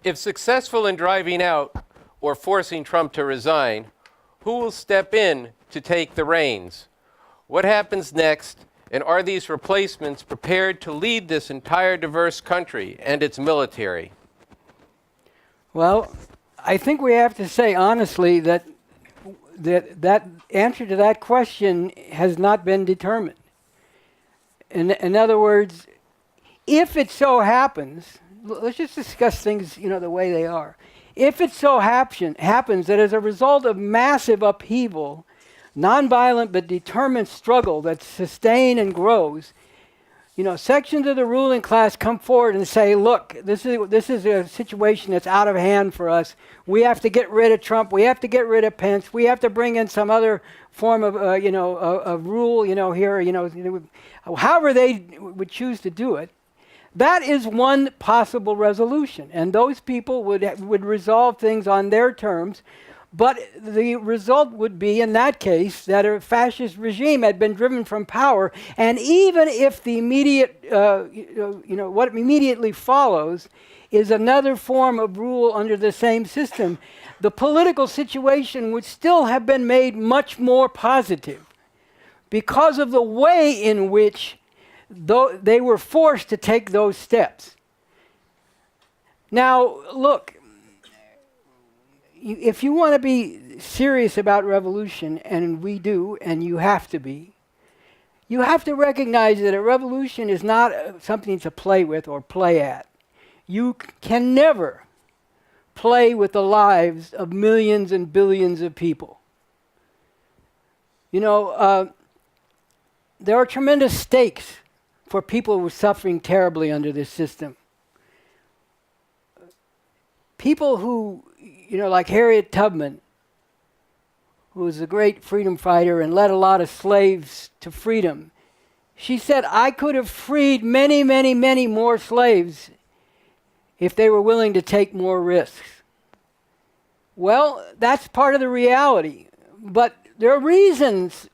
If successful in driving out or forcing Trump to resign, who will step in to take the reins? What happens next? And are these replacements prepared to lead this entire diverse country and its military? Well, I think we have to say honestly that that answer to that question has not been determined. In other words, if it so happens, let's just discuss things, the way they are. If it so happens that as a result of massive upheaval, nonviolent but determined struggle that sustains and grows, sections of the ruling class come forward and say, look, this is a situation that's out of hand for us. We have to get rid of Trump. We have to get rid of Pence. We have to bring in some other form of, of rule, here, however they would choose to do it. That is one possible resolution. And those people would resolve things on their terms. But the result would be, in that case, that a fascist regime had been driven from power, and even if the immediate, what immediately follows is another form of rule under the same system, the political situation would still have been made much more positive because of the way in which they were forced to take those steps. Now, look, if you want to be serious about revolution, and we do, and you have to be, you have to recognize that a revolution is not something to play with or play at. You can never play with the lives of millions and billions of people. There are tremendous stakes for people who are suffering terribly under this system. People who, like Harriet Tubman, who was a great freedom fighter and led a lot of slaves to freedom. She said, I could have freed many, many, many more slaves if they were willing to take more risks. Well, that's part of the reality. But there are reasons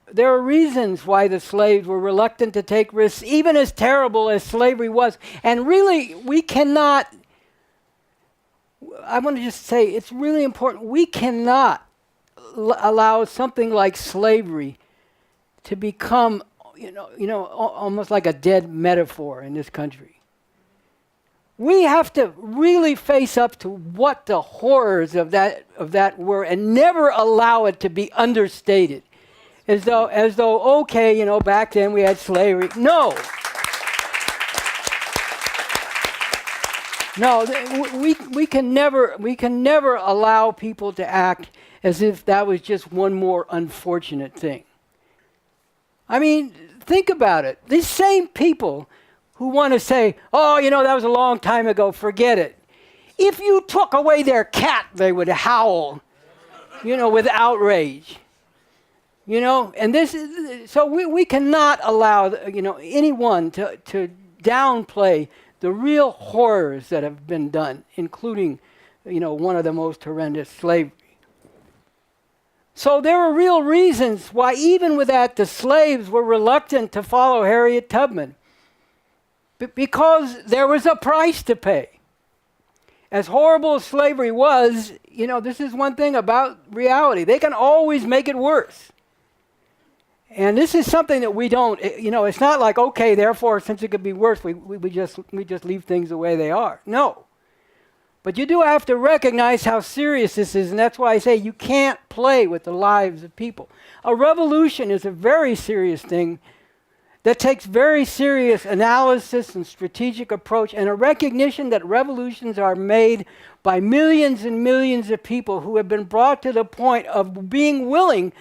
why the slaves were reluctant to take risks, even as terrible as slavery was. And really, we cannot, I want to just say, it's really important. We cannot allow something like slavery to become, almost like a dead metaphor in this country. We have to really face up to what the horrors of that were, and never allow it to be understated, as though okay, back then we had slavery. No. No, we can never allow people to act as if that was just one more unfortunate thing. I mean, think about it. These same people who want to say, oh, that was a long time ago, forget it. If you took away their cat, they would howl, with outrage. And this is, so we cannot allow, anyone to downplay the real horrors that have been done, including, one of the most horrendous, slavery. So there were real reasons why, even with that, the slaves were reluctant to follow Harriet Tubman. Because there was a price to pay. As horrible as slavery was, this is one thing about reality. They can always make it worse. And this is something that we don't, it's not like, okay, therefore, since it could be worse, we just leave things the way they are. No. But you do have to recognize how serious this is, and that's why I say you can't play with the lives of people. A revolution is a very serious thing that takes very serious analysis and strategic approach, and a recognition that revolutions are made by millions and millions of people who have been brought to the point of being willing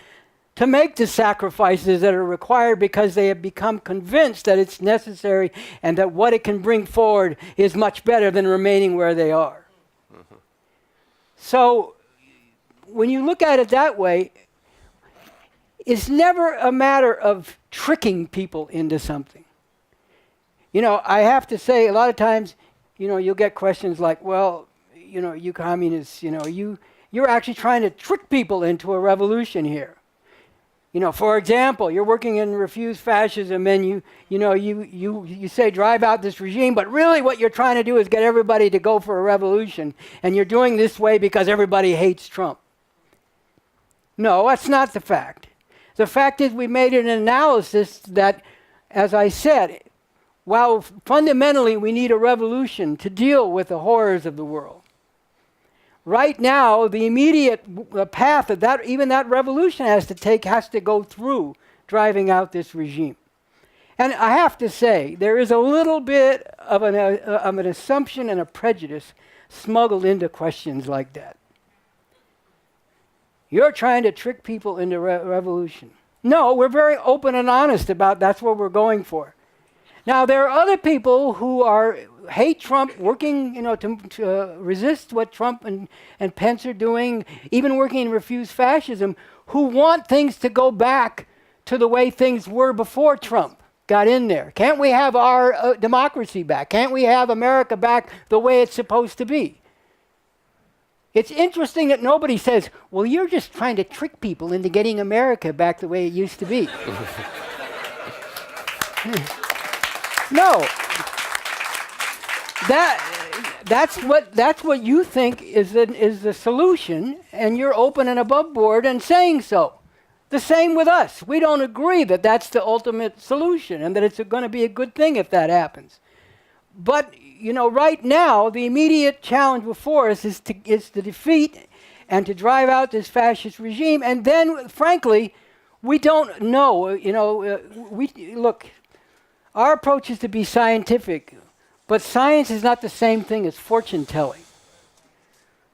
to make the sacrifices that are required because they have become convinced that it's necessary and that what it can bring forward is much better than remaining where they are. Mm-hmm. So when you look at it that way, it's never a matter of tricking people into something. I have to say, a lot of times, you'll get questions like, well, you communists, you're actually trying to trick people into a revolution here. For example, you're working in Refuse Fascism, and you say drive out this regime, but really what you're trying to do is get everybody to go for a revolution, and you're doing this way because everybody hates Trump. No, that's not the fact. The fact is we made an analysis that, as I said, while fundamentally we need a revolution to deal with the horrors of the world, right now, the immediate path that even that revolution has to go through driving out this regime. And I have to say, there is a little bit of an assumption and a prejudice smuggled into questions like that. You're trying to trick people into revolution. No, we're very open and honest about that's what we're going for. Now, there are other people who hate Trump, working, to resist what Trump and Pence are doing, even working in Refuse Fascism, who want things to go back to the way things were before Trump got in there. Can't we have our democracy back? Can't we have America back the way it's supposed to be? It's interesting that nobody says, well, you're just trying to trick people into getting America back the way it used to be. No, that's what you think is the solution, and you're open and above board and saying so. The same with us. We don't agree that that's the ultimate solution and that it's going to be a good thing if that happens. But right now the immediate challenge before us is to defeat and to drive out this fascist regime. And then, frankly, we don't know. Look. Our approach is to be scientific, but science is not the same thing as fortune telling.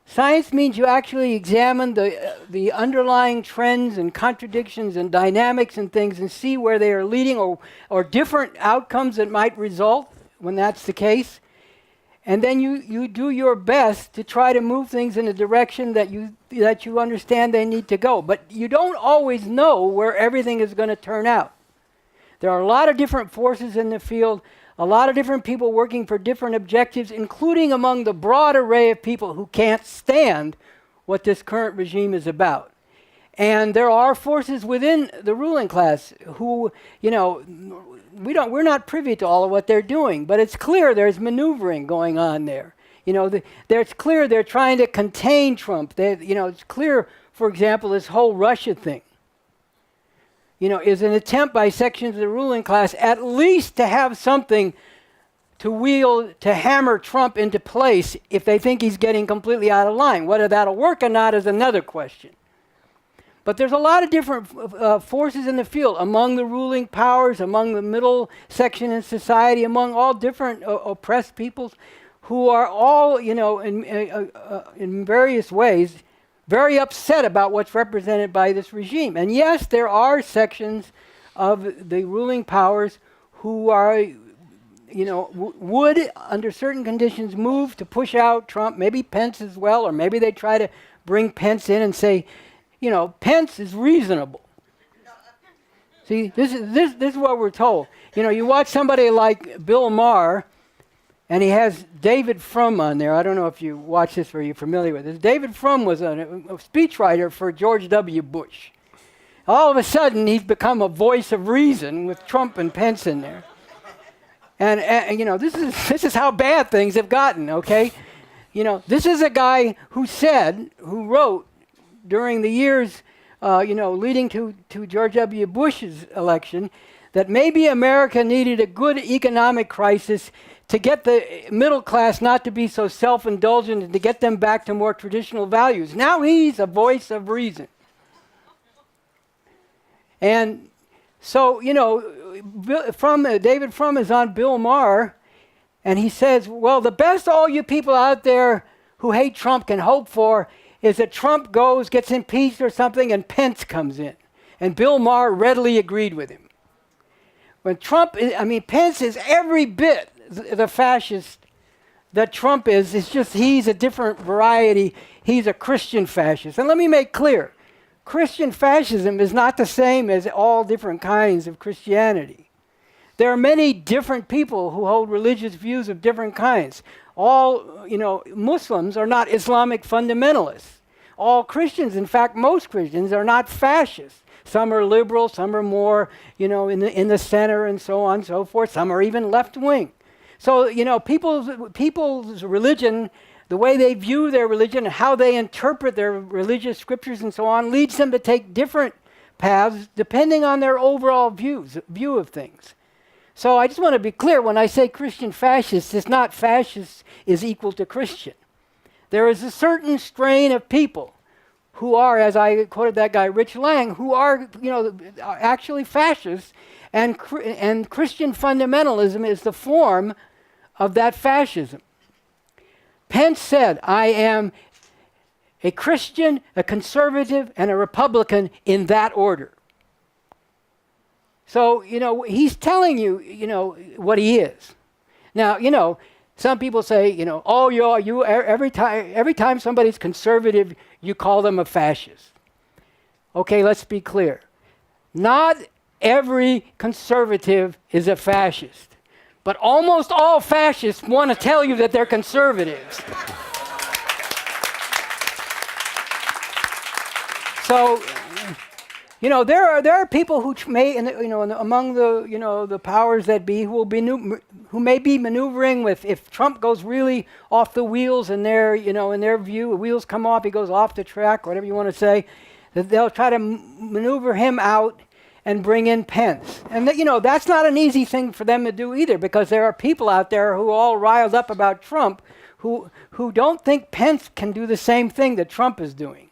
Science means you actually examine the underlying trends and contradictions and dynamics and things and see where they are leading or different outcomes that might result when that's the case. And then you do your best to try to move things in a direction that you understand they need to go. But you don't always know where everything is going to turn out. There are a lot of different forces in the field, a lot of different people working for different objectives, including among the broad array of people who can't stand what this current regime is about. And there are forces within the ruling class who, we're not privy to all of what they're doing, but it's clear there's maneuvering going on there. It's clear they're trying to contain Trump. It's clear, for example, this whole Russia thing. Is an attempt by sections of the ruling class at least to have something to hammer Trump into place if they think he's getting completely out of line. Whether that'll work or not is another question. But there's a lot of different forces in the field, among the ruling powers, among the middle section in society, among all different oppressed peoples, who are all, in various ways, very upset about what's represented by this regime. And yes, there are sections of the ruling powers who are, would, under certain conditions, move to push out Trump, maybe Pence as well, or maybe they try to bring Pence in and say, Pence is reasonable. See, this is what we're told. You watch somebody like Bill Maher, and he has David Frum on there. I don't know if you watch this or you're familiar with this. David Frum was a speechwriter for George W. Bush. All of a sudden, he's become a voice of reason with Trump and Pence in there. And this is how bad things have gotten, okay? This is a guy who wrote during the years, leading to George W. Bush's election, that maybe America needed a good economic crisis to get the middle class not to be so self-indulgent and to get them back to more traditional values. Now he's a voice of reason. And so, David Frum is on Bill Maher, and he says, well, the best all you people out there who hate Trump can hope for is that Trump gets impeached or something, and Pence comes in. And Bill Maher readily agreed with him. When Pence is every bit the fascist that Trump is. It's just he's a different variety. He's a Christian fascist. And let me make clear, Christian fascism is not the same as all different kinds of Christianity. There are many different people who hold religious views of different kinds. All, Muslims are not Islamic fundamentalists. All Christians, in fact, most Christians are not fascists. Some are liberal, some are more, in the center and so on and so forth. Some are even left wing. So, people's religion, the way they view their religion and how they interpret their religious scriptures and so on leads them to take different paths depending on their overall view of things. So I just want to be clear, when I say Christian fascist, it's not fascist is equal to Christian. There is a certain strain of people who are, as I quoted that guy Rich Lang, who are, actually fascists, and Christian fundamentalism is the form of that fascism. Pence said, I am a Christian, a conservative, and a Republican in that order. So, he's telling you, what he is. Now, some people say, every time somebody's conservative, you call them a fascist. Okay, let's be clear. Not every conservative is a fascist, but almost all fascists want to tell you that they're conservatives. So, there are people who may, among the powers that be, who may be maneuvering with, if Trump goes really off the wheels in their view, the wheels come off, he goes off the track, whatever you want to say, that they'll try to maneuver him out and bring in Pence. And that's not an easy thing for them to do either, because there are people out there who are all riled up about Trump who don't think Pence can do the same thing that Trump is doing.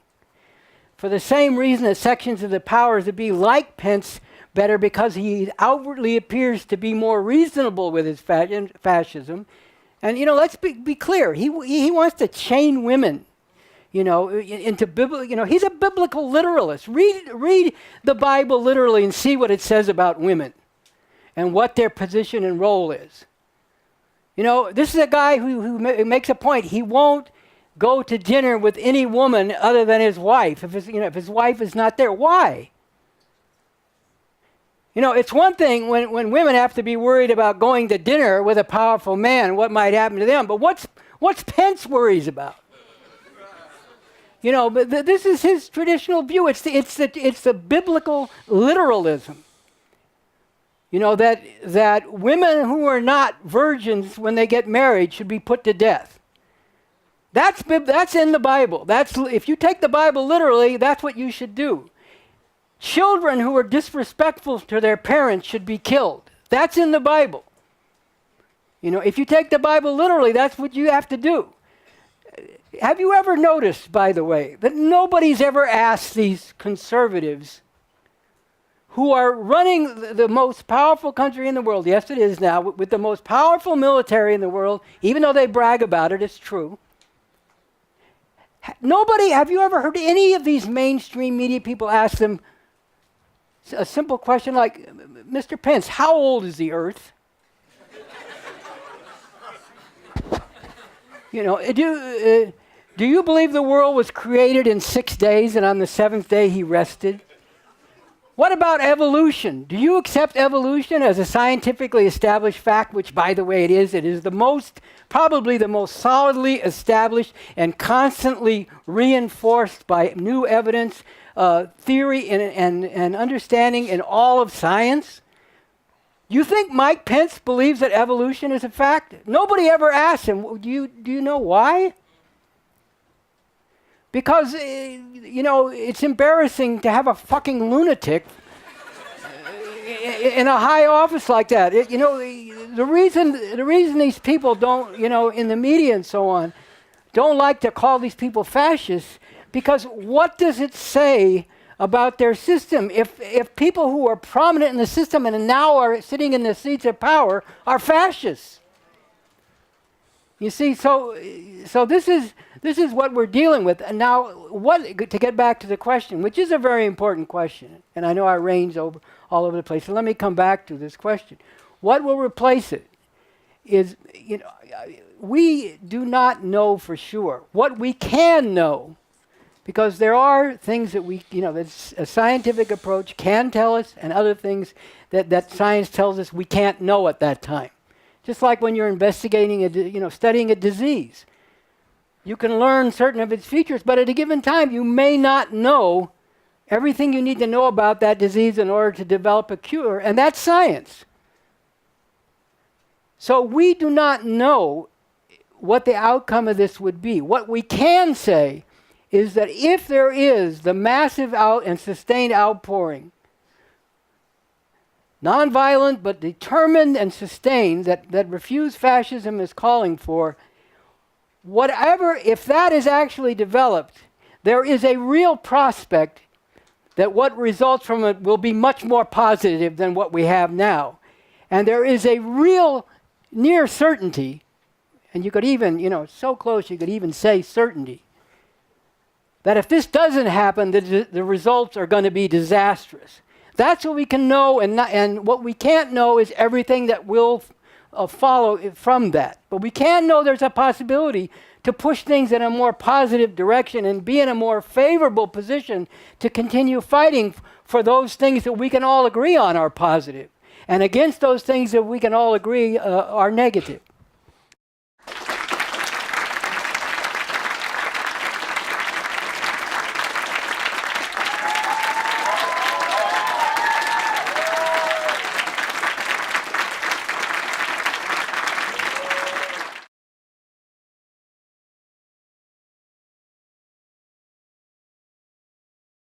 For the same reason that sections of the powers that be like Pence better, because he outwardly appears to be more reasonable with his fascism. And, let's be clear. He wants to chain women, into biblical, he's a biblical literalist. Read the Bible literally and see what it says about women and what their position and role is. This is a guy who makes a point. He won't go to dinner with any woman other than his wife. If his wife is not there, why? It's one thing when women have to be worried about going to dinner with a powerful man, what might happen to them. But what's Pence worries about? But this is his traditional view. It's the biblical literalism. That women who are not virgins when they get married should be put to death. That's in the Bible. If you take the Bible literally, that's what you should do. Children who are disrespectful to their parents should be killed. That's in the Bible. If you take the Bible literally, that's what you have to do. Have you ever noticed, by the way, that nobody's ever asked these conservatives who are running the most powerful country in the world, yes it is now, with the most powerful military in the world, even though they brag about it, it's true. Have you ever heard any of these mainstream media people ask them a simple question like, Mr. Pence, how old is the Earth? Do you believe the world was created in 6 days and on the seventh day he rested? What about evolution? Do you accept evolution as a scientifically established fact, which, by the way, it is probably the most solidly established and constantly reinforced by new evidence, theory, and understanding in all of science? You think Mike Pence believes that evolution is a fact? Nobody ever asked him, do you know why? Because, it's embarrassing to have a fucking lunatic in a high office like that. The reason these people don't, in the media and so on, don't like to call these people fascists, because what does it say about their system if people who are prominent in the system and now are sitting in the seats of power are fascists? You see, so this is what we're dealing with. And now, to get back to the question, which is a very important question, and I know I range all over the place, so let me come back to this question. What will replace it is, we do not know for sure. What we can know, because there are things that that a scientific approach can tell us, and other things that science tells us we can't know at that time. Just like when you're investigating, studying a disease. You can learn certain of its features, but at a given time, you may not know everything you need to know about that disease in order to develop a cure, and that's science. So we do not know what the outcome of this would be. What we can say is that if there is the massive and sustained outpouring, nonviolent but determined and sustained, that Refuse Fascism is calling for, if that is actually developed, there is a real prospect that what results from it will be much more positive than what we have now. And there is a real near certainty, and you could even, so close you could even say certainty, that if this doesn't happen, the results are going to be disastrous. That's what we can know, and what we can't know is everything that will follow from that. But we can know there's a possibility to push things in a more positive direction and be in a more favorable position to continue fighting for those things that we can all agree on are positive, and against those things that we can all agree are negative.